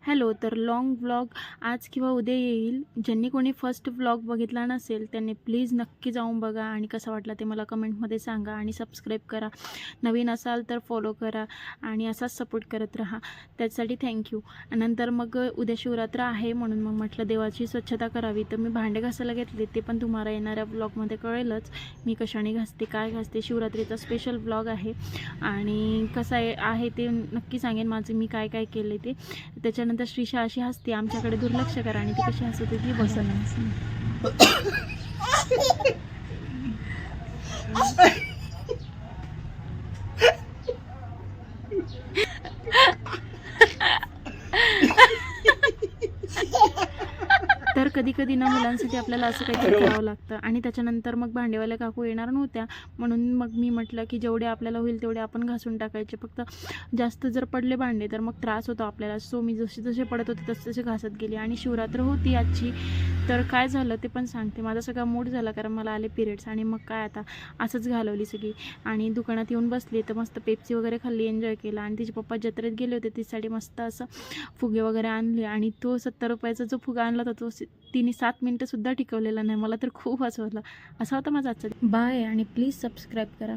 Hello. तर long vlog आज किंवा उद्या येईल. ज्यांनी कोणी फर्स्ट व्लॉग बघितला नसेल त्यांनी प्लीज नक्की जाऊन बघा आणि कसा वाटला ते मला कमेंटमध्ये सांगा आणि सबस्क्राईब करा. नवीन असाल तर फॉलो करा आणि असाच सपोर्ट करत राहा. त्यासाठी थँक्यू. नंतर मग उद्या शिवरात्र आहे म्हणून मग म्हटलं देवाची स्वच्छता करावी, तर मी भांडे घासायला घेतले. ते पण तुम्हाला येणाऱ्या व्लॉगमध्ये कळेलच मी कशाने घासते, काय घासते. शिवरात्रीचा स्पेशल व्लॉग आहे आणि कसं आहे ते नक्की सांगेन माझं मी काय काय केले ते. त्याच्यानंतर श्रीशा अशी हसते, आमच्याकडे दुर्लक्ष करा आणि ती कशी हसते ती बघा. तर कधी कधी ना मुलांसाठी आपल्याला असं काहीतरी करावं लागतं. आणि त्याच्यानंतर मग भांडेवाल्या काकू येणार नव्हत्या म्हणून मग मी म्हटलं की जेवढे आपल्याला होईल तेवढे आपण घासून टाकायचे. फक्त जास्त जर पडले भांडे तर मग त्रास होतो आपल्याला. सो मी जसे जसे पडत होते तसे तसे घासत गेले. आणि शिवरात्र होती आजची. तर काय झालं ते पण सांगते. माझा सगळा मूड झाला कारण मला आले पिरियड्स आणि मग काय आता असंच घालवली सगळी. आणि दुकानात येऊन बसली तर मस्त पेप्सी वगैरे खाल्ली, एन्जॉय केला. आणि तिचे पप्पा जत्रेत गेले होते, तिच्यासाठी मस्त असं फुगे वगैरे आणले. आणि तो 70 रुपयाचा जो फुगा आणला होता तो तिने 7 मिनटंसुद्धा टिकवलेला नाही. मला तर खूप हसवलं. असा होता माझा आजचा. बाय आणि प्लीज सबस्क्राईब करा.